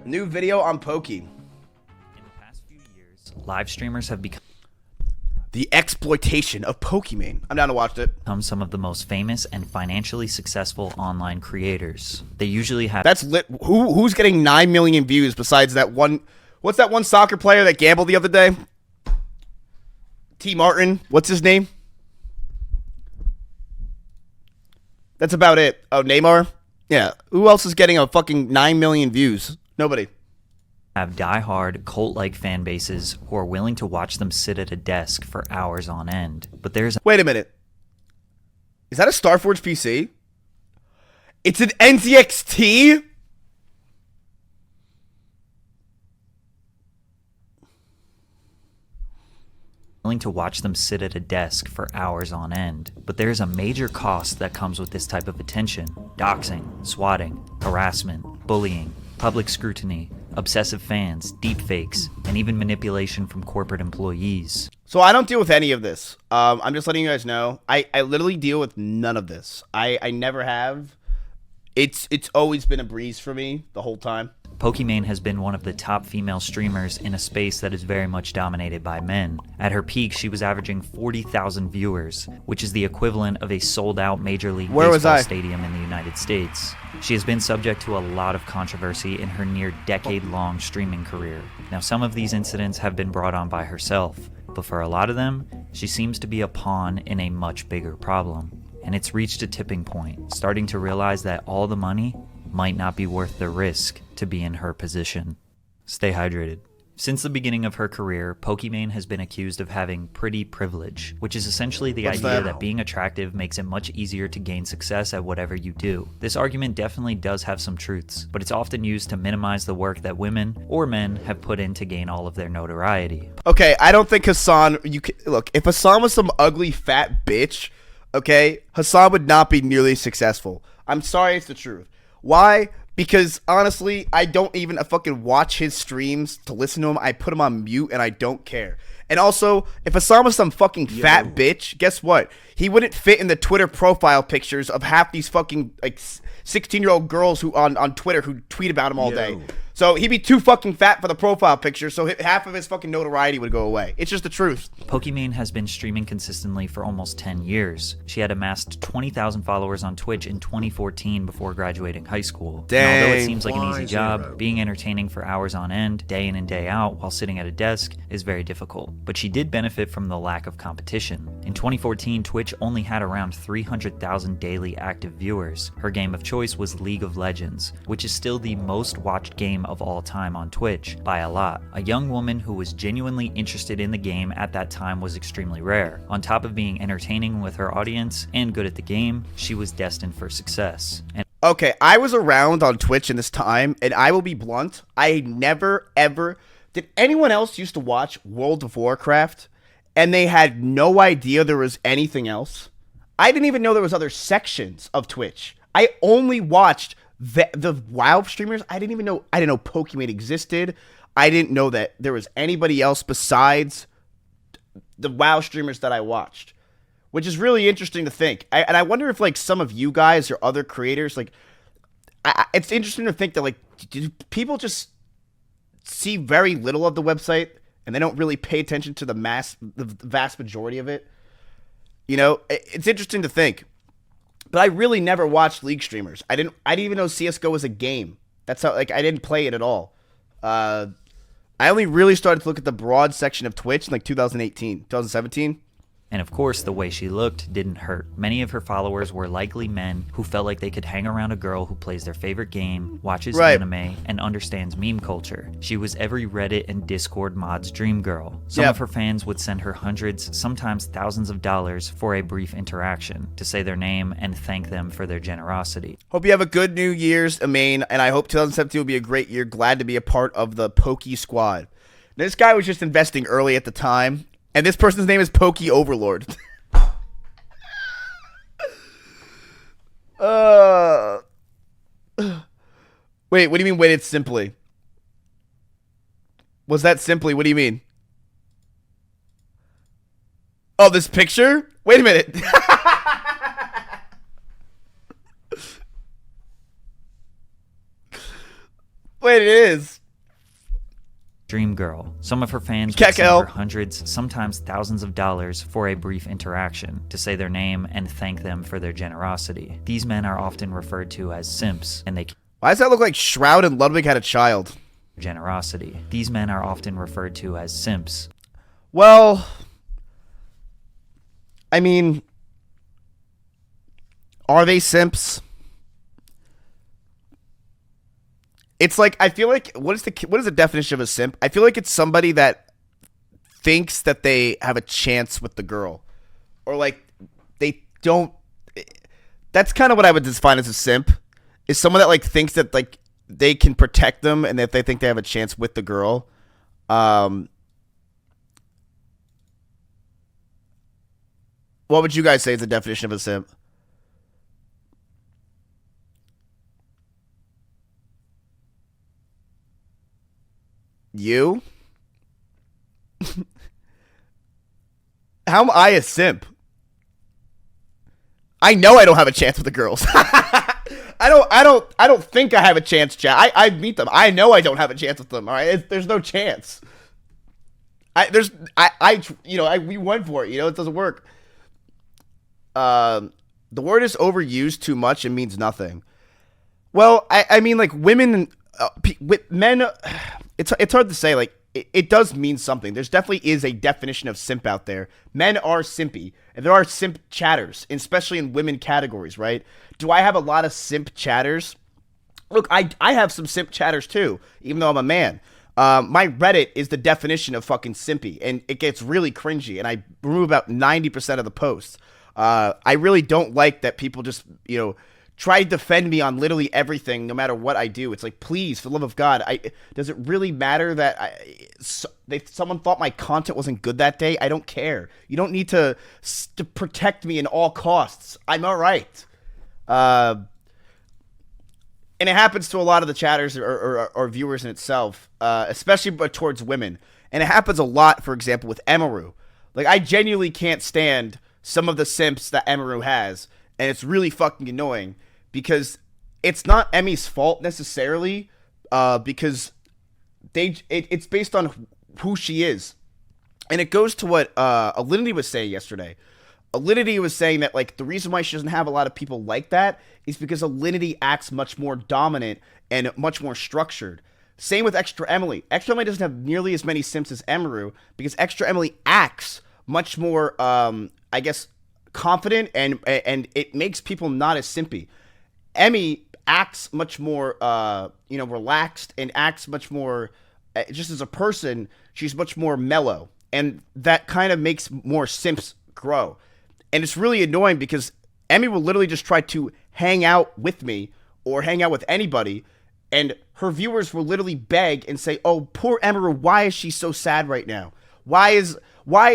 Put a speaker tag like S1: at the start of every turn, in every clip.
S1: New video on Poki.
S2: In the past few years, live streamers have become
S1: The Exploitation of Pokimane. I'm down to watch it.
S2: some of the most famous and financially successful online creators. They usually have
S1: That's lit. Who's getting 9 million views besides that one? What's that one soccer player that gambled the other day? T. Martin. What's his name? That's about it. Oh, Neymar? Yeah. Who else is getting a fucking 9 million views? Nobody.
S2: have die-hard, cult-like fan bases who are willing to watch them sit at a desk for hours on end. But there's
S1: Wait a minute. Is that a Starforge PC? It's an NZXT?
S2: willing to watch them sit at a desk for hours on end. But there's a major cost that comes with this type of attention. Doxing, swatting, harassment, bullying, public scrutiny, obsessive fans, deepfakes, and even manipulation from corporate employees.
S1: So I don't deal with any of this. I'm just letting you guys know. I literally deal with none of this. I never have. It's always been a breeze for me the whole time.
S2: Pokimane has been one of the top female streamers in a space that is very much dominated by men. At her peak, she was averaging 40,000 viewers, which is the equivalent of a sold-out Major League Baseball stadium in the United States. She has been subject to a lot of controversy in her near decade-long streaming career. Now, some of these incidents have been brought on by herself, but for a lot of them, she seems to be a pawn in a much bigger problem. And it's reached a tipping point, starting to realize that all the money might not be worth the risk to be in her position. Stay hydrated. Since the beginning of her career, Pokimane has been accused of having pretty privilege, which is essentially the idea that being attractive makes it much easier to gain success at whatever you do. This argument definitely does have some truths, but it's often used to minimize the work that women or men have put in to gain all of their notoriety.
S1: Okay, I don't think Hassan... Look, if Hassan was some ugly fat bitch, okay, Hassan would not be nearly successful. I'm sorry, it's the truth. Why? Because, honestly, I don't even fucking watch his streams to listen to him. I put him on mute, and I don't care. And also, if Hassan was some fucking fat bitch, guess what? He wouldn't fit in the Twitter profile pictures of half these fucking, like, 16-year-old girls who on Twitter who tweet about him all day. So he'd be too fucking fat for the profile picture, so half of his fucking notoriety would go away. It's just the truth.
S2: Pokimane has been streaming consistently for almost 10 years. She had amassed 20,000 followers on Twitch in 2014 before graduating high school.
S1: Dang.
S2: And although it seems like an easy job, being entertaining for hours on end, day in and day out, while sitting at a desk is very difficult. But she did benefit from the lack of competition. In 2014, Twitch only had around 300,000 daily active viewers. Her game of choice was League of Legends, which is still the most watched game of all time on Twitch by a lot. A young woman who was genuinely interested in the game at that time was extremely rare. On top of being entertaining with her audience and good at the game, she was destined for success. And
S1: okay, I was around on Twitch in this time, and I will be blunt. I never, ever... Did anyone else used to watch World of Warcraft, and they had no idea there was anything else? I didn't even know there was other sections of Twitch. I only watched the WoW streamers. I didn't know Pokimane existed. I didn't know that there was anybody else besides the WoW streamers that I watched, which is really interesting to think. And I wonder if, like, some of you guys or other creators, like, it's interesting to think that, like, do people just see very little of the website and they don't really pay attention to the vast majority of it? You know, it's interesting to think. But I really never watched League streamers. I didn't even know CS:GO was a game. That's how, like, I didn't play it at all. I only really started to look at the broad section of Twitch in, like, 2018, 2017.
S2: And of course, the way she looked didn't hurt. Many of her followers were likely men who felt like they could hang around a girl who plays their favorite game, watches anime, and understands meme culture. She was every Reddit and Discord mod's dream girl. Some of her fans would send her hundreds, sometimes thousands of dollars for a brief interaction to say their name and thank them for their generosity.
S1: Hope you have a good New Year's, Amain, and I hope 2017 will be a great year. Glad to be a part of the Poki squad. This guy was just investing early at the time. And this person's name is Poki Overlord. Wait, what do you mean waited simply? Was that simply? What do you mean? Oh, this picture? Wait a minute. Wait, it is.
S2: Dream Girl. Some of her fans would send her hundreds, sometimes thousands of dollars for a brief interaction, to say their name and thank them for their generosity. These men are often referred to as simps, and they...
S1: Why does that look like Shroud and Ludwig had a child?
S2: Generosity. These men are often referred to as simps.
S1: Well, I mean, are they simps? It's like, I feel like, what is the definition of a simp? I feel like it's somebody that thinks that they have a chance with the girl, or like they don't. That's kind of what I would define as a simp. Is someone that like thinks that like they can protect them and that they think they have a chance with the girl. What would you guys say is the definition of a simp? You? How am I a simp? I know I don't have a chance with the girls. I don't think I have a chance, chat. I meet them. I know I don't have a chance with them. All right, there's no chance. We went for it. You know, it doesn't work. The word is overused too much and means nothing. Well, I mean, like women, men. It's hard to say. Like it does mean something. There's definitely is a definition of simp out there. Men are simpy, and there are simp chatters, especially in women categories, right? Do I have a lot of simp chatters? Look, I have some simp chatters too, even though I'm a man. My Reddit is the definition of fucking simpy, and it gets really cringy, and I remove about 90% of the posts. I really don't like that people just, try to defend me on literally everything, no matter what I do. It's like, please, for the love of God, does it really matter that someone thought my content wasn't good that day? I don't care. You don't need to protect me in all costs. I'm all right. And it happens to a lot of the chatters or viewers in itself, especially but towards women. And it happens a lot, for example, with Emaru. Like, I genuinely can't stand some of the simps that Emaru has, and it's really fucking annoying because it's not Emmy's fault necessarily, because it's based on who she is. And it goes to what Alinity was saying yesterday. Alinity was saying that, like, the reason why she doesn't have a lot of people like that is because Alinity acts much more dominant and much more structured. Same with Extra Emily. Extra Emily doesn't have nearly as many simps as Emaru because Extra Emily acts much more, I guess, confident, and it makes people not as simpy. Emmy acts much more, relaxed, and acts much more, just as a person, she's much more mellow. And that kind of makes more simps grow. And it's really annoying because Emmy will literally just try to hang out with me or hang out with anybody, and her viewers will literally beg and say, "Oh, poor Emaru, why is she so sad right now? Why is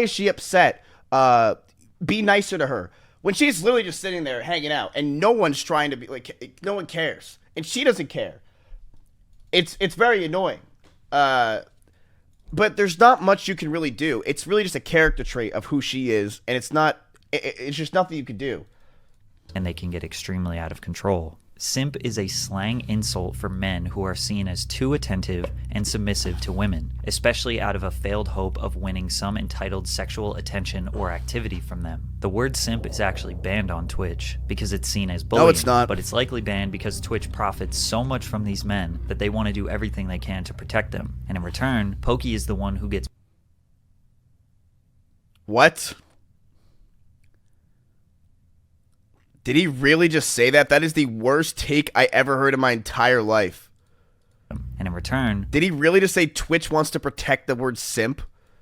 S1: she upset? Be nicer to her." When she's literally just sitting there hanging out, and no one's trying to be like, no one cares, and she doesn't care. It's very annoying. But there's not much you can really do. It's really just a character trait of who she is, and it's not. It's just nothing you could do.
S2: And they can get extremely out of control. Simp is a slang insult for men who are seen as too attentive and submissive to women, especially out of a failed hope of winning some entitled sexual attention or activity from them. The word simp is actually banned on Twitch because it's seen as bullying.
S1: No, it's not.
S2: But it's likely banned because Twitch profits so much from these men that they want to do everything they can to protect them. And in return, Pokey is the one who gets...
S1: What? Did he really just say that? That is the worst take I ever heard in my entire life.
S2: And in return...
S1: Did he really just say Twitch wants to protect the word simp?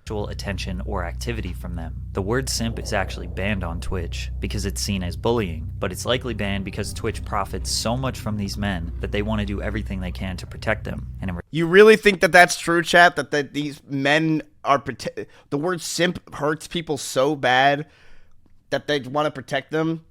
S2: Attention or activity from them. The word simp is actually banned on Twitch because it's seen as bullying, but it's likely banned because Twitch profits so much from these men that they want to do everything they can to protect them. And
S1: you really think that that's true, chat? That these men are... The word simp hurts people so bad that they want to protect them?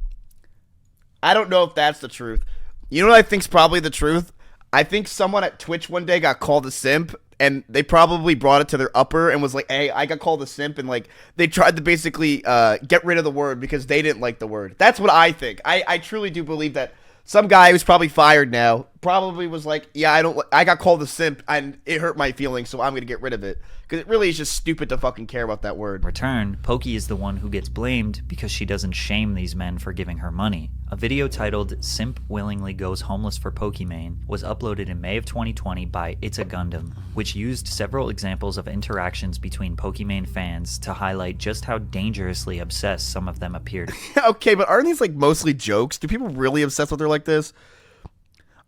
S1: I don't know if that's the truth. You know what I think's probably the truth? I think someone at Twitch one day got called a simp, and they probably brought it to their upper and was like, "Hey, I got called a simp," and like they tried to basically get rid of the word because they didn't like the word. That's what I think. I truly do believe that some guy who's probably fired now probably was like, yeah, I got called a simp and it hurt my feelings, so I'm going to get rid of it. Because it really is just stupid to fucking care about that word.
S2: In return, Poki is the one who gets blamed because she doesn't shame these men for giving her money. A video titled Simp Willingly Goes Homeless for Pokimane was uploaded in May of 2020 by It's a Gundam, which used several examples of interactions between Pokimane fans to highlight just how dangerously obsessed some of them appear to be.
S1: Okay, but aren't these like mostly jokes? Do people really obsess with her like this?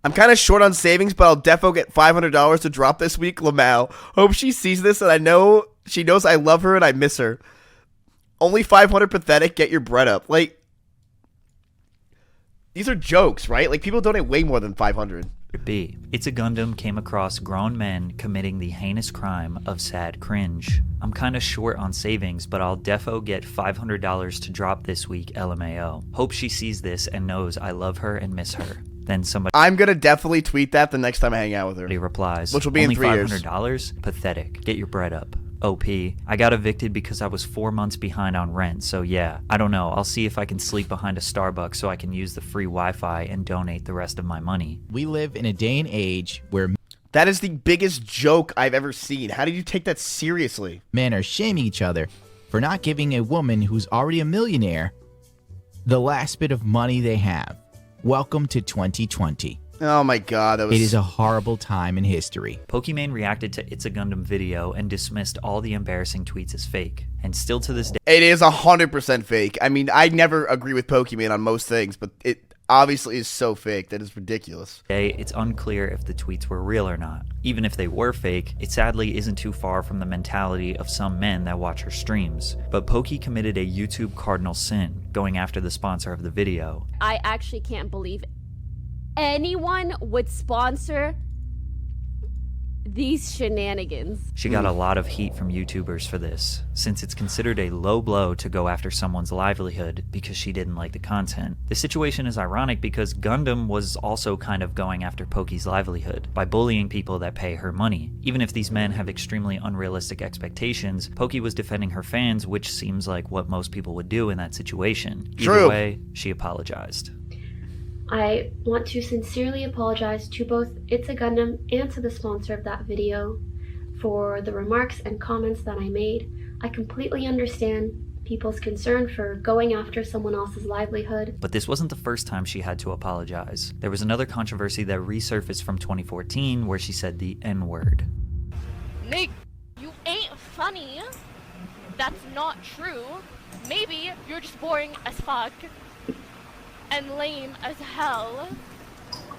S1: I'm kind of short on savings, but I'll defo get $500 to drop this week, Lamau. Hope she sees this and I know she knows I love her and I miss her. Only 500 pathetic, get your bread up. Like, these are jokes, right? Like, people donate way more than 500.
S2: B. It's a Gundam came across grown men committing the heinous crime of sad cringe. I'm kinda short on savings, but I'll defo get $500 to drop this week, LMAO. Hope she sees this and knows I love her and miss her. Then somebody
S1: I'm gonna definitely tweet that the next time I hang out with her.
S2: Replies,
S1: which will be in 3 years.
S2: Only $500? Pathetic. Get your bread up. OP. I got evicted because I was 4 months behind on rent, so yeah, I don't know. I'll see if I can sleep behind a Starbucks so I can use the free Wi-Fi and donate the rest of my money.
S3: We live in a day and age where
S1: that is the biggest joke I've ever seen. How did you take that seriously?
S3: men are shaming each other for not giving a woman who's already a millionaire the last bit of money they have. Welcome to 2020.
S1: Oh my god, that was...
S3: It is a horrible time in history.
S2: Pokimane reacted to It's a Gundam video and dismissed all the embarrassing tweets as fake. And still to this day,
S1: it is 100% fake. I mean, I never agree with Pokimane on most things, but it obviously is so fake that it's ridiculous.
S2: It's unclear if the tweets were real or not. Even if they were fake, it sadly isn't too far from the mentality of some men that watch her streams. But Poki committed a YouTube cardinal sin, going after the sponsor of the video.
S4: I actually can't believe anyone would sponsor these shenanigans.
S2: She got a lot of heat from YouTubers for this, since it's considered a low blow to go after someone's livelihood because she didn't like the content. The situation is ironic because Gundam was also kind of going after Poki's livelihood by bullying people that pay her money. Even if these men have extremely unrealistic expectations, Poki was defending her fans, which seems like what most people would do in that situation. Either way, she apologized.
S5: I want to sincerely apologize to both It's a Gundam and to the sponsor of that video for the remarks and comments that I made. I completely understand people's concern for going after someone else's livelihood.
S2: But this wasn't the first time she had to apologize. There was another controversy that resurfaced from 2014 where she said the N-word.
S6: Nick, you ain't funny. That's not true. Maybe you're just boring as fuck. And lame as hell.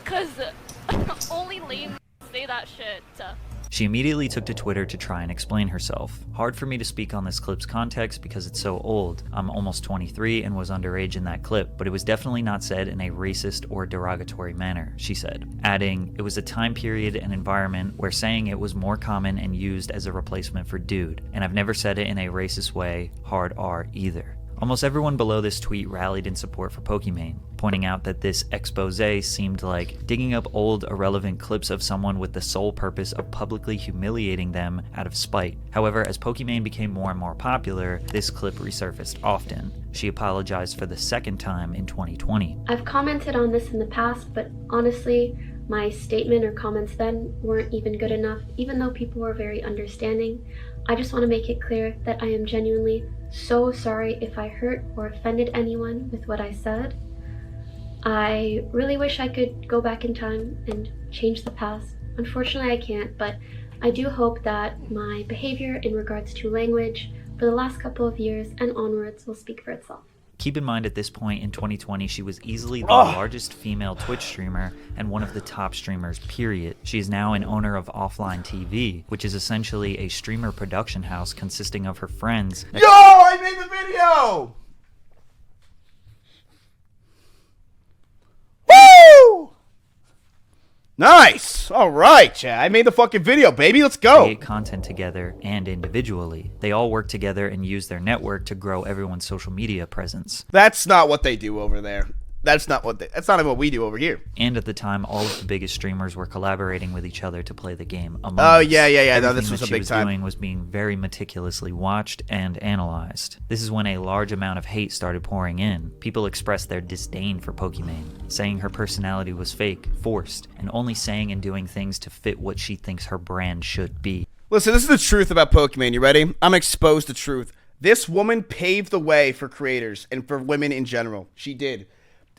S6: Cause only lame say that shit.
S2: She immediately took to Twitter to try and explain herself. Hard for me to speak on this clip's context because it's so old. I'm almost 23 and was underage in that clip, but it was definitely not said in a racist or derogatory manner, she said. Adding, it was a time period and environment where saying it was more common and used as a replacement for dude, and I've never said it in a racist way, hard R either. Almost everyone below this tweet rallied in support for Pokimane, pointing out that this expose seemed like digging up old, irrelevant clips of someone with the sole purpose of publicly humiliating them out of spite. However, as Pokimane became more and more popular, this clip resurfaced often. She apologized for the second time in 2020.
S5: I've commented on this in the past, but honestly, my statement or comments then weren't even good enough, even though people were very understanding. I just want to make it clear that I am genuinely so sorry if I hurt or offended anyone with what I said. I really wish I could go back in time and change the past. Unfortunately, I can't, but I do hope that my behavior in regards to language for the last couple of years and onwards will speak for itself.
S2: Keep in mind at this point in 2020, she was easily the largest female Twitch streamer and one of the top streamers, period. She is now an owner of Offline TV, which is essentially a streamer production house consisting of her friends.
S1: Yo, I made the video! Woo! Nice! Alright, Chad. I made the fucking video, baby. Let's go!
S2: Create content together and individually. They all work together and use their network to grow everyone's social media presence.
S1: That's not what they do over there. that's not even what we do over here.
S2: And at the time, all of the biggest streamers were collaborating with each other to play the game Among
S1: Oh
S2: Us.
S1: yeah. No,
S2: Everything
S1: this was
S2: that
S1: a
S2: she
S1: big
S2: was
S1: time.
S2: doing was being very meticulously watched and analyzed. This is when a large amount of hate started pouring in. People expressed their disdain for Pokimane, saying her personality was fake, forced, and only saying and doing things to fit what she thinks her brand should be.
S1: Listen, this is the truth about Pokimane. You ready? I'm exposed to truth. This woman paved the way for creators and for women in general. She did.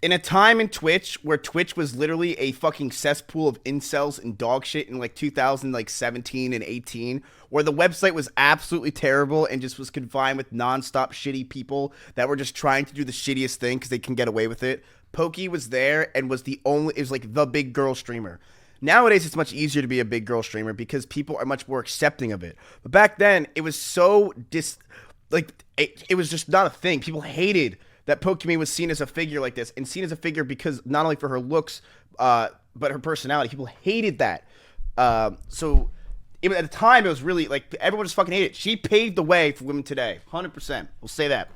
S1: In a time in Twitch where Twitch was literally a fucking cesspool of incels and dog shit in like 2017 and 18, where the website was absolutely terrible and just was confined with nonstop shitty people that were just trying to do the shittiest thing because they can get away with it. Pokey was there and was it was like the big girl streamer. Nowadays, it's much easier to be a big girl streamer because people are much more accepting of it. But back then, it was so it was just not a thing. People hated that Pokimane was seen as a figure like this, and seen as a figure because not only for her looks, but her personality. People hated that. So at the time, it was really like everyone just fucking hated it. She paved the way for women today, 100%. We'll say that.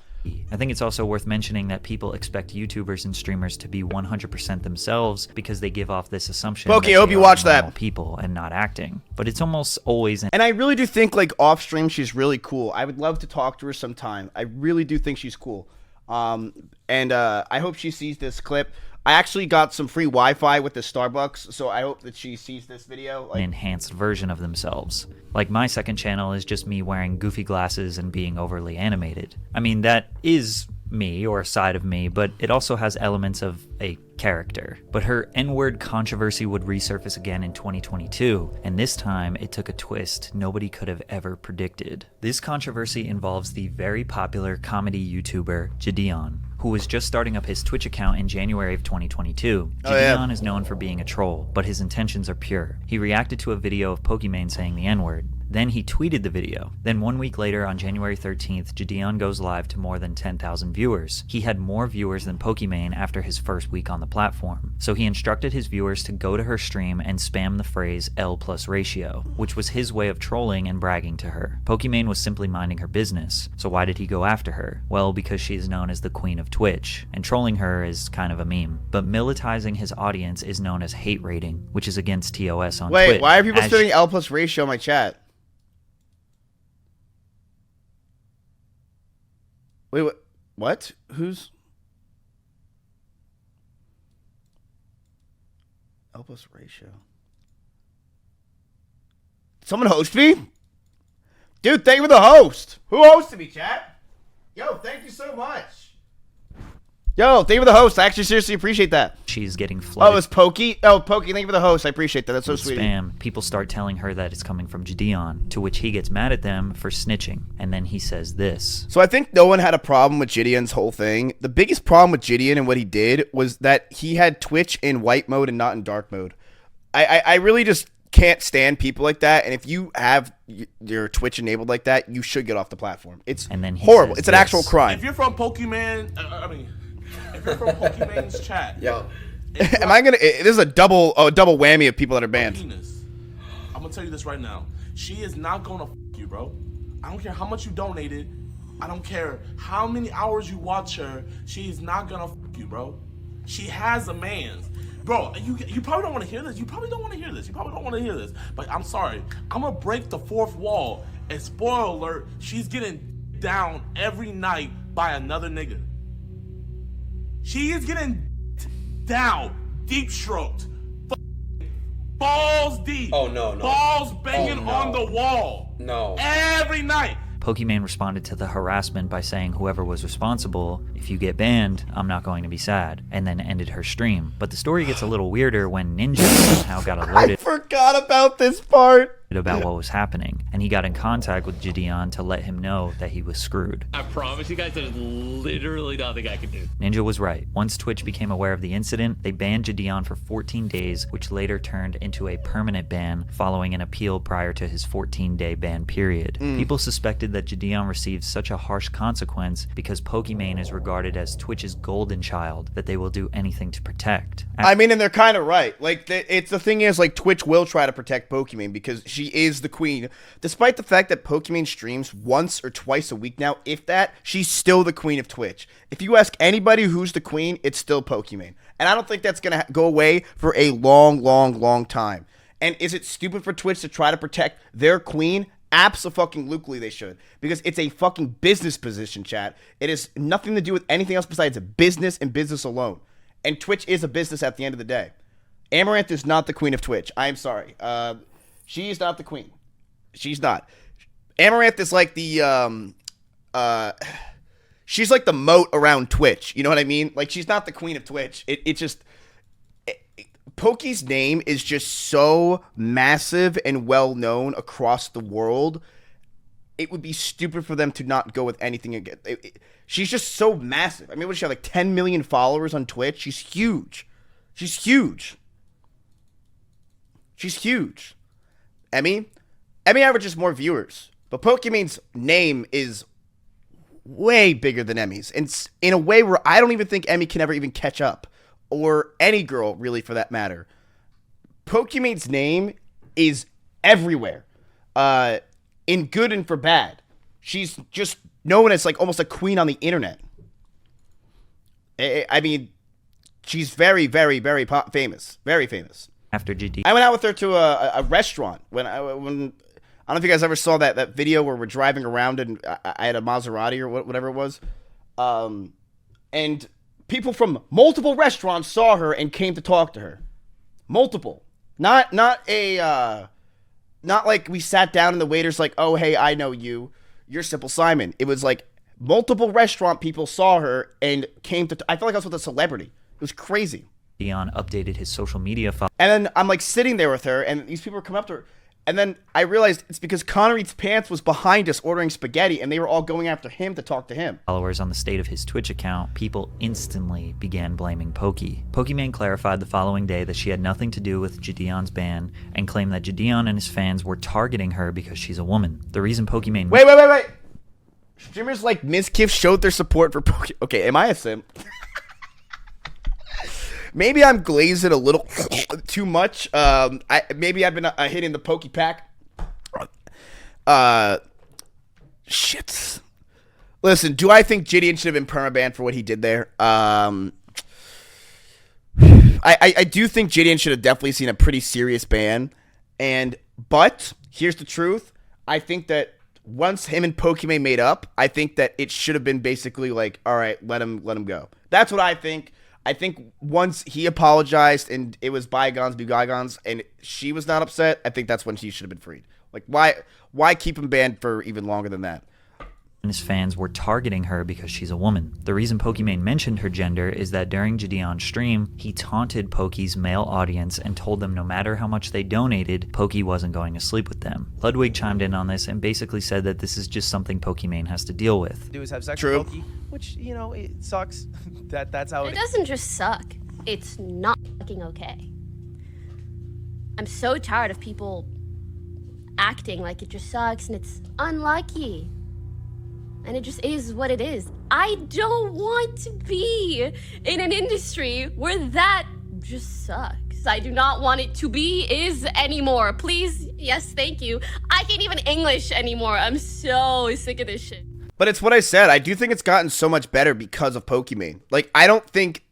S2: I think it's also worth mentioning that people expect YouTubers and streamers to be 100% themselves because they give off this assumption
S1: Pokey,
S2: that
S1: I hope
S2: they
S1: you
S2: are
S1: watch
S2: normal
S1: that.
S2: people and not acting. But it's almost always
S1: And I really do think, like, off stream, she's really cool. I would love to talk to her sometime. I really do think she's cool. I hope she sees this clip. I actually got some free Wi-Fi with the Starbucks, so I hope that she sees this video.
S2: an enhanced version of themselves. Like my second channel is just me wearing goofy glasses and being overly animated. I mean, that is me or a side of me, but it also has elements of a character. But her N-word controversy would resurface again in 2022, and this time it took a twist nobody could have ever predicted. This controversy involves the very popular comedy YouTuber Gideon, who was just starting up his Twitch account in January of 2022. Gideon is known for being a troll, but his intentions are pure. He reacted to a video of Pokimane saying the N-word. Then he tweeted the video. Then 1 week later, on January 13th, Gideon goes live to more than 10,000 viewers. He had more viewers than Pokimane after his first week on the platform. So he instructed his viewers to go to her stream and spam the phrase L plus ratio, which was his way of trolling and bragging to her. Pokimane was simply minding her business. So why did he go after her? Well, because she is known as the Queen of Twitch, and trolling her is kind of a meme. But militarizing his audience is known as hate raiding, which is against TOS on Twitch.
S1: Wait, why are people spitting L plus ratio in my chat? Wait, what? Who's L plus ratio? Someone host me? Dude, thank you for the host. Who hosted me, chat? Yo, thank you so much. Yo, thank you for the host. I actually seriously appreciate that.
S2: She's getting flooded.
S1: Oh, it's Pokey? Oh, Pokey, thank you for the host. I appreciate that. That's so sweet.
S2: Spam. People start telling her that it's coming from Gideon, to which he gets mad at them for snitching. And then he says this.
S1: So I think no one had a problem with Gideon's whole thing. The biggest problem with Gideon and what he did was that he had Twitch in white mode and not in dark mode. I really just can't stand people like that. And if you have your Twitch enabled like that, you should get off the platform. It's horrible. It's an actual crime.
S7: If you're from Pokimane, if you're from Pokimane's chat,
S1: yo, am I gonna? This is a double whammy of people that are banned.
S7: I'm gonna tell you this right now. She is not gonna you, bro. I don't care how much you donated. I don't care how many hours you watch her. She is not gonna you, bro. She has a man. Bro, you probably don't want to hear this. You probably don't want to hear this. But I'm sorry. I'm gonna break the fourth wall. And spoiler alert, she's getting down every night by another nigga. She is getting down, deep stroked, balls deep.
S8: Oh no.
S7: Balls banging on the wall.
S8: No.
S7: Every night.
S2: Pokimane responded to the harassment by saying whoever was responsible, if you get banned, I'm not going to be sad, and then ended her stream. But the story gets a little weirder when Ninja somehow got alerted.
S1: I forgot about this part.
S2: About what was happening, and he got in contact with Gideon to let him know that he was screwed.
S9: I promise you guys, there's literally nothing I can do.
S2: Ninja was right. Once Twitch became aware of the incident, they banned Gideon for 14 days, which later turned into a permanent ban following an appeal prior to his 14-day ban period. People suspected that Gideon received such a harsh consequence because Pokimane is regarded as Twitch's golden child that they will do anything to protect.
S1: I mean, and they're kind of right. Like, it's the thing is, like, Twitch will try to protect Pokimane because she She is the queen. Despite the fact that Pokimane streams once or twice a week now, if that, she's still the queen of Twitch. If you ask anybody who's the queen, it's still Pokimane. And I don't think that's going to go away for a long, long, long time. And is it stupid for Twitch to try to protect their queen? Abso-fucking-lutely they should. Because it's a fucking business position, chat. It has nothing to do with anything else besides a business and business alone. And Twitch is a business at the end of the day. Amaranth is not the queen of Twitch. I'm sorry. She's not the queen. She's not. Amaranth is like the, she's like the moat around Twitch. You know what I mean? Like, she's not the queen of Twitch. Poki's name is just so massive and well known across the world. It would be stupid for them to not go with anything again. She's just so massive. I mean, what does she have, like 10 million followers on Twitch? She's huge. She's huge. She's huge. Emmy averages more viewers, but Pokimane's name is way bigger than Emmy's, and in a way where I don't even think Emmy can ever even catch up, or any girl really for that matter. Pokimane's name is everywhere, in good and for bad. She's just known as like almost a queen on the internet. I mean, she's very, very, very famous. Very famous.
S2: After GD.
S1: I went out with her to a restaurant when I don't know if you guys ever saw that video where we're driving around and I had a Maserati or whatever it was, and people from multiple restaurants saw her and came to talk to her. Multiple, not like we sat down and the waiter's like, oh hey, I know you, you're Simple Simon. It was like multiple restaurant people saw her and came to. I felt like I was with a celebrity. It was crazy.
S2: Dion updated his social media file.
S1: And then I'm like sitting there with her, and these people are coming up to her. And then I realized it's because Connor Eats Pants was behind us ordering spaghetti, and they were all going after him to talk to him.
S2: Followers on the state of his Twitch account, people instantly began blaming Poki. Pokimane clarified the following day that she had nothing to do with Jadion's ban, and claimed that Jadion and his fans were targeting her because she's a woman. The reason Pokimane...
S1: Wait. Streamers like Mizkif showed their support for Poki... Okay, am I a simp? Maybe I'm glazing a little too much. Maybe I've been hitting the Poke pack. Shit. Listen, do I think Gideon should have been permabanned for what he did there? I do think Gideon should have definitely seen a pretty serious ban. But here's the truth. I think that once him and Pokimane made up, I think that it should have been basically like, all right, let him go. That's what I think. I think once he apologized and it was bygones be bygones and she was not upset, I think that's when he should have been freed. Like, why keep him banned for even longer than that?
S2: And his fans were targeting her because she's a woman. The reason Pokimane mentioned her gender is that during Jadion's stream, he taunted Poki's male audience and told them no matter how much they donated, Poki wasn't going to sleep with them. Ludwig chimed in on this and basically said that this is just something Pokimane has to deal with.
S8: Do is have sex
S1: True.
S8: with Poki, which, you know, it sucks. That's how
S4: It doesn't just suck. It's not fucking okay. I'm so tired of people acting like it just sucks and it's unlucky. And it just is what it is. I don't want to be in an industry where that just sucks. I do not want it to be anymore. Please, yes, thank you. I can't even English anymore. I'm so sick of this shit.
S1: But it's what I said. I do think it's gotten so much better because of Pokimane. Like, I don't think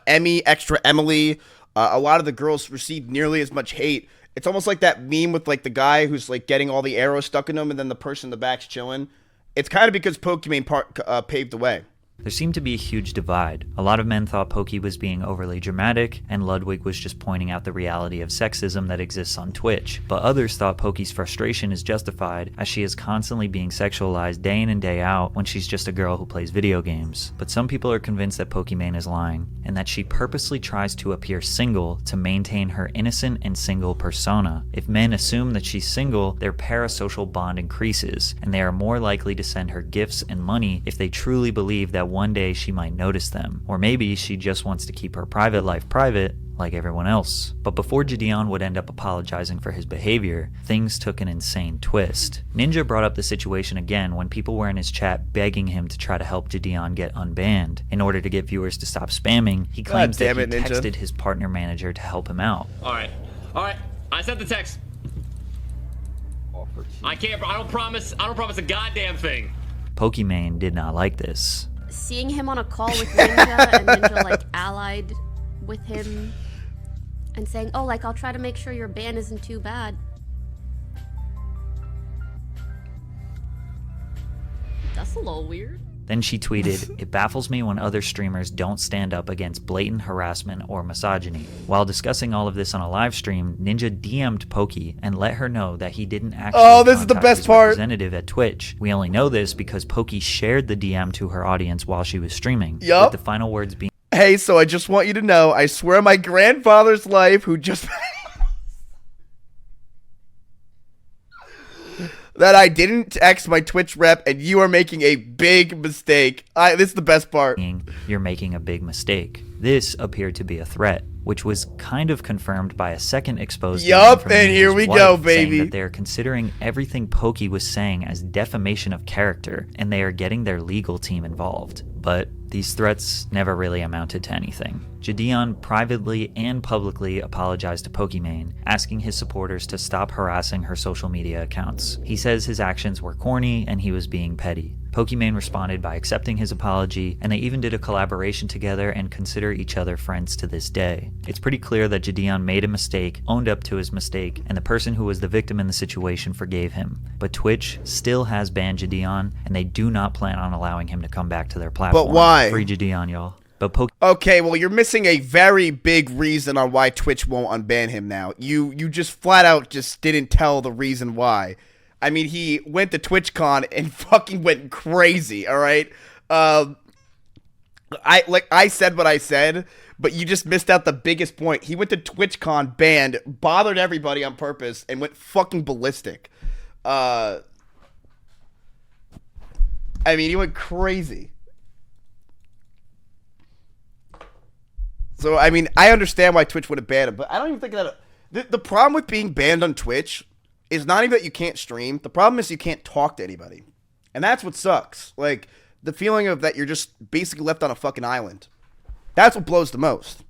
S1: Emmy, Extra Emily, a lot of the girls received nearly as much hate. It's almost like that meme with, like, the guy who's, like, getting all the arrows stuck in him and then the person in the back's chilling. It's kind of because Pokimane paved the way.
S2: There seemed to be a huge divide. A lot of men thought Poki was being overly dramatic, and Ludwig was just pointing out the reality of sexism that exists on Twitch. But others thought Poki's frustration is justified, as she is constantly being sexualized day in and day out when she's just a girl who plays video games. But some people are convinced that Pokimane is lying, and that she purposely tries to appear single to maintain her innocent and single persona. If men assume that she's single, their parasocial bond increases, and they are more likely to send her gifts and money if they truly believe that one day she might notice them. Or maybe she just wants to keep her private life private, like everyone else. But before Jadion would end up apologizing for his behavior, things took an insane twist. Ninja brought up the situation again when people were in his chat begging him to try to help Jadion get unbanned. In order to get viewers to stop spamming, he claims that he texted his partner manager to help him out.
S9: Alright, I sent the text. I don't promise a goddamn thing.
S2: Pokimane did not like this.
S4: Seeing him on a call with Ninja and Ninja like allied with him and saying, oh, like, I'll try to make sure your ban isn't too bad. That's a little weird.
S2: Then she tweeted, "It baffles me when other streamers don't stand up against blatant harassment or misogyny." While discussing all of this on a live stream, Ninja DM'd Poki and let her know that he didn't actually
S1: this is the
S2: contact
S1: best
S2: his
S1: part.
S2: representative at Twitch. We only know this because Poki shared the DM to her audience while she was streaming.
S1: Yup.
S2: With the final words being,
S1: "Hey, so I just want you to know, I swear on my grandfather's life who just that I didn't text my Twitch rep and you are making a big mistake." This is the best part.
S2: "You're making a big mistake." This appeared to be a threat, which was kind of confirmed by a second exposed
S1: Yup,
S2: from
S1: and here
S2: Ninja's
S1: we
S2: wife,
S1: go,
S2: saying
S1: baby.
S2: that they're considering everything Poki was saying as defamation of character, and they are getting their legal team involved. But these threats never really amounted to anything. Gideon privately and publicly apologized to Pokimane, asking his supporters to stop harassing her social media accounts. He says his actions were corny and he was being petty. Pokimane responded by accepting his apology, and they even did a collaboration together and consider each other friends to this day. It's pretty clear that Gideon made a mistake, owned up to his mistake, and the person who was the victim in the situation forgave him. But Twitch still has banned Gideon, and they do not plan on allowing him to come back to their platform.
S1: But why?
S2: Free Gideon, y'all. But
S1: Okay, well, you're missing a very big reason on why Twitch won't unban him now. You just flat out just didn't tell the reason why. I mean, he went to TwitchCon and fucking went crazy, all right? I said what I said, but you just missed out the biggest point. He went to TwitchCon, banned, bothered everybody on purpose, and went fucking ballistic. I mean, he went crazy. So, I mean, I understand why Twitch would have banned him, but I don't even think that... The problem with being banned on Twitch is not even that you can't stream. The problem is you can't talk to anybody. And that's what sucks. Like, the feeling of that you're just basically left on a fucking island. That's what blows the most.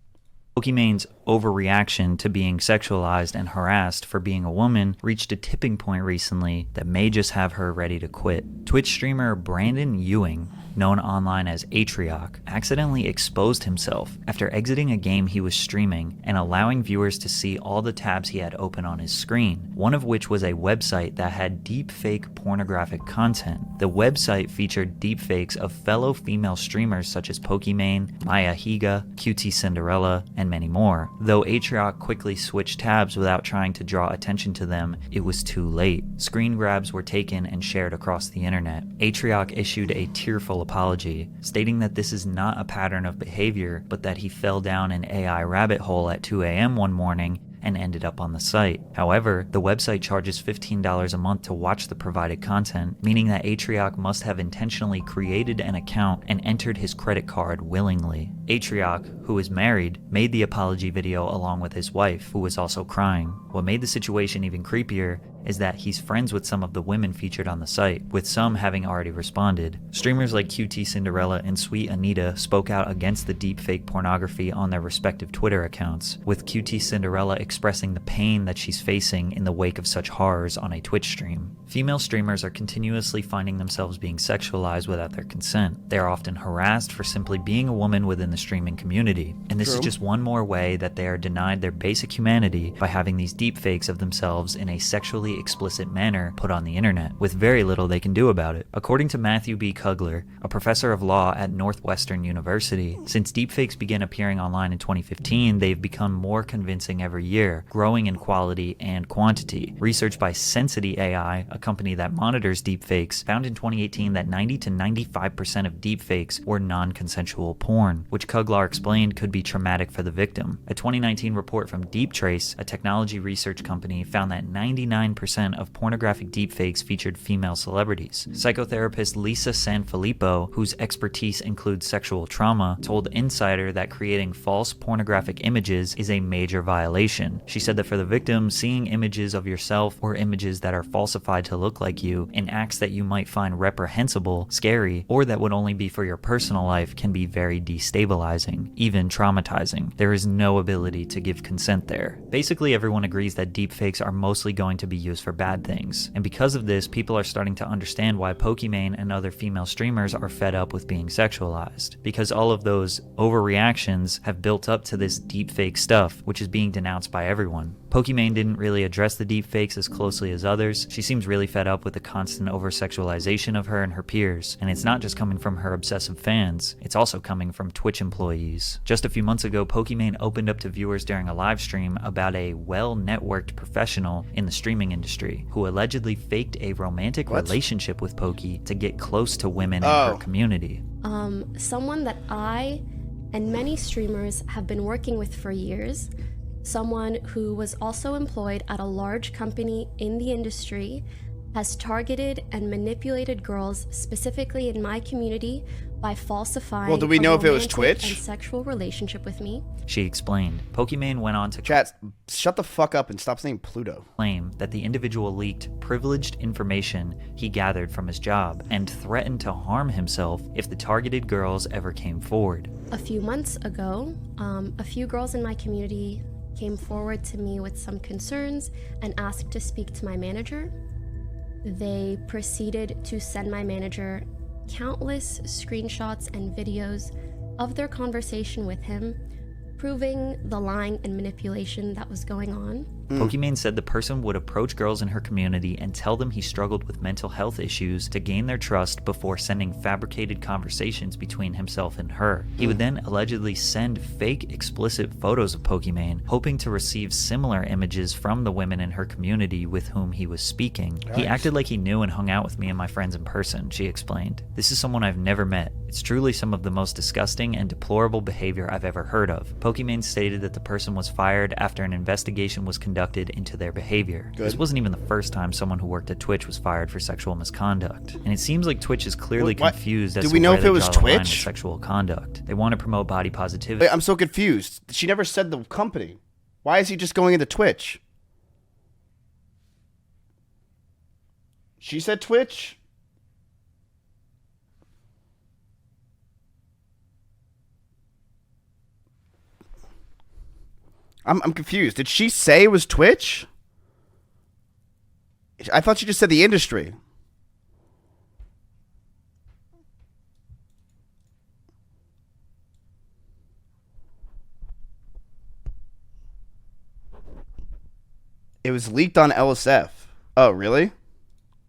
S2: Pokimane's overreaction to being sexualized and harassed for being a woman reached a tipping point recently that may just have her ready to quit. Twitch streamer Brandon Ewing, known online as Atrioc, accidentally exposed himself after exiting a game he was streaming and allowing viewers to see all the tabs he had open on his screen, one of which was a website that had deepfake pornographic content. The website featured deepfakes of fellow female streamers such as Pokimane, Maya Higa, QT Cinderella, and many more. Though Atrioc quickly switched tabs without trying to draw attention to them, it was too late. Screen grabs were taken and shared across the internet. Atrioc issued a tearful apology, stating that this is not a pattern of behavior, but that he fell down an AI rabbit hole at 2 a.m. one morning and ended up on the site. However, the website charges $15 a month to watch the provided content, meaning that Atrioc must have intentionally created an account and entered his credit card willingly. Atrioc, who is married, made the apology video along with his wife, who was also crying. What made the situation even creepier is that he's friends with some of the women featured on the site, with some having already responded. Streamers like QT Cinderella and Sweet Anita spoke out against the deepfake pornography on their respective Twitter accounts, with QT Cinderella expressing the pain that she's facing in the wake of such horrors on a Twitch stream. Female streamers are continuously finding themselves being sexualized without their consent. They are often harassed for simply being a woman within the streaming community, and this is just one more way that they are denied their basic humanity by having these deepfakes of themselves in a sexually explicit manner put on the internet, with very little they can do about it. According to Matthew B. Kugler, a professor of law at Northwestern University, since deepfakes began appearing online in 2015, they've become more convincing every year, growing in quality and quantity. Research by Sensity AI, a company that monitors deepfakes, found in 2018 that 90 to 95% of deepfakes were non-consensual porn, which Kugler explained could be traumatic for the victim. A 2019 report from DeepTrace, a technology research company, found that 99% of pornographic deepfakes featured female celebrities. Psychotherapist Lisa Sanfilippo, whose expertise includes sexual trauma, told Insider that creating false pornographic images is a major violation. women. She said that for the victim, seeing images of yourself or images that are falsified to look like you in acts that you might find reprehensible, scary, or that would only be for your personal life can be very destabilizing, even traumatizing. There is no ability to give consent there. Basically, everyone agrees that deepfakes are mostly going to be used for bad things, and because of this, people are starting to understand why Pokimane and other female streamers are fed up with being sexualized, because all of those overreactions have built up to this deepfake stuff, which is being denounced by everyone. Pokimane didn't really address the deepfakes as closely as others. She seems really fed up with the constant over-sexualization of her and her peers, and it's not just coming from her obsessive fans, it's also coming from Twitch employees. Just a few months ago, Pokimane opened up to viewers during a live stream about a well-networked professional in the streaming industry who allegedly faked a romantic relationship with Poki to get close to women in her community.
S5: Someone that I and many streamers have been working with for years, someone who was also employed at a large company in the industry, has targeted and manipulated girls, specifically in my community, by falsifying
S1: well, do we know if it was Twitch?
S5: And sexual relationship with me.
S2: She explained. Pokimane went on to
S1: chat, shut the fuck up and stop saying Pluto.
S2: Claim that the individual leaked privileged information he gathered from his job and threatened to harm himself if the targeted girls ever came forward.
S5: A few months ago, a few girls in my community came forward to me with some concerns and asked to speak to my manager. They proceeded to send my manager countless screenshots and videos of their conversation with him, proving the lying and manipulation that was going on.
S2: Pokimane said the person would approach girls in her community and tell them he struggled with mental health issues to gain their trust before sending fabricated conversations between himself and her. He would then allegedly send fake explicit photos of Pokimane, hoping to receive similar images from the women in her community with whom he was speaking. Nice. He acted like he knew and hung out with me and my friends in person, she explained. This is someone I've never met. It's truly some of the most disgusting and deplorable behavior I've ever heard of. Pokimane stated that the person was fired after an investigation was conducted into their behavior. Good. This wasn't even the first time someone who worked at Twitch was fired for sexual misconduct. And it seems like Twitch is clearly confused as to where they draw the line with sexual conduct. They want to promote body positivity.
S1: Wait, I'm so confused. She never said the company. Why is he just going into Twitch? She said Twitch? I'm confused. Did she say it was Twitch? I thought she just said the industry. It was leaked on LSF. Oh, really?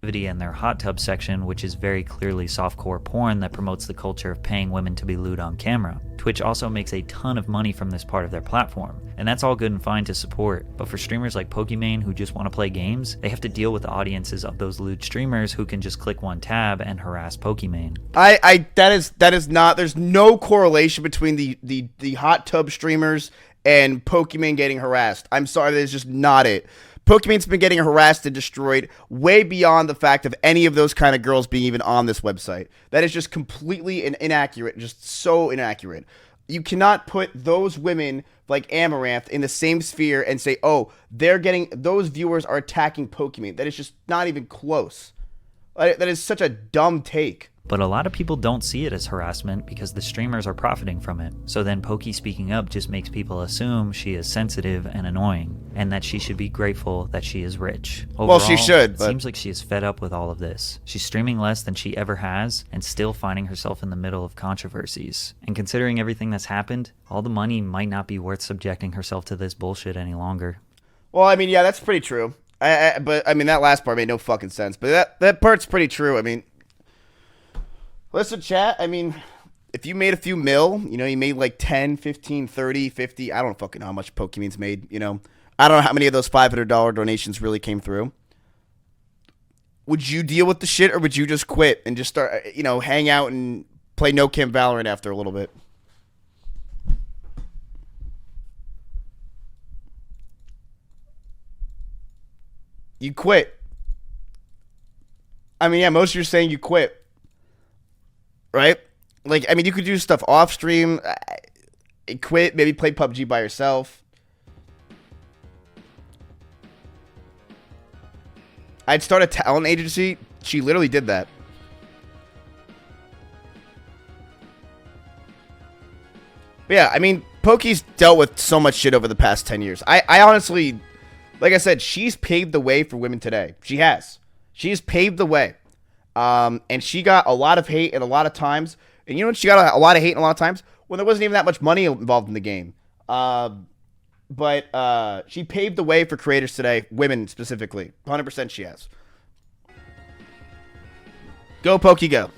S2: And their hot tub section, which is very clearly softcore porn that promotes the culture of paying women to be lewd on camera. Twitch also makes a ton of money from this part of their platform, and that's all good and fine to support, but for streamers like Pokimane who just want to play games, they have to deal with the audiences of those lewd streamers who can just click one tab and harass Pokimane.
S1: That is not, there's no correlation between the hot tub streamers and Pokimane getting harassed. I'm sorry, that is just not it. Pokimane's been getting harassed and destroyed way beyond the fact of any of those kind of girls being even on this website. That is just completely inaccurate, just so inaccurate. You cannot put those women like Amaranth in the same sphere and say, oh, those viewers are attacking Pokimane. That is just not even close. That is such a dumb take.
S2: But a lot of people don't see it as harassment because the streamers are profiting from it. So then Poki speaking up just makes people assume she is sensitive and annoying, and that she should be grateful that she is rich. Overall,
S1: well, she should.
S2: It seems like she is fed up with all of this. She's streaming less than she ever has, and still finding herself in the middle of controversies. And considering everything that's happened, all the money might not be worth subjecting herself to this bullshit any longer.
S1: Well, I mean, yeah, that's pretty true. But I mean, that last part made no fucking sense. But that part's pretty true. I mean, listen, chat, I mean, if you made a few mil, you know, you made like 10, 15, 30, 50, I don't fucking know how much Pokimane's made, you know. I don't know how many of those $500 donations really came through. Would you deal with the shit, or would you just quit and just start, you know, hang out and play No Camp Valorant after a little bit? You quit. I mean, yeah, most of you are saying you quit. Right? Like, I mean, you could do stuff off stream, quit, maybe play PUBG by yourself. I'd start a talent agency. She literally did that. But yeah, I mean, Poki's dealt with so much shit over the past 10 years. I honestly, like I said, she's paved the way for women today. She has. She's paved the way. And she got a lot of hate and a lot of times. And you know what? She got a lot of hate and a lot of times when there wasn't even that much money involved in the game. But she paved the way for creators today, women specifically. 100% she has. Go, Poki, go.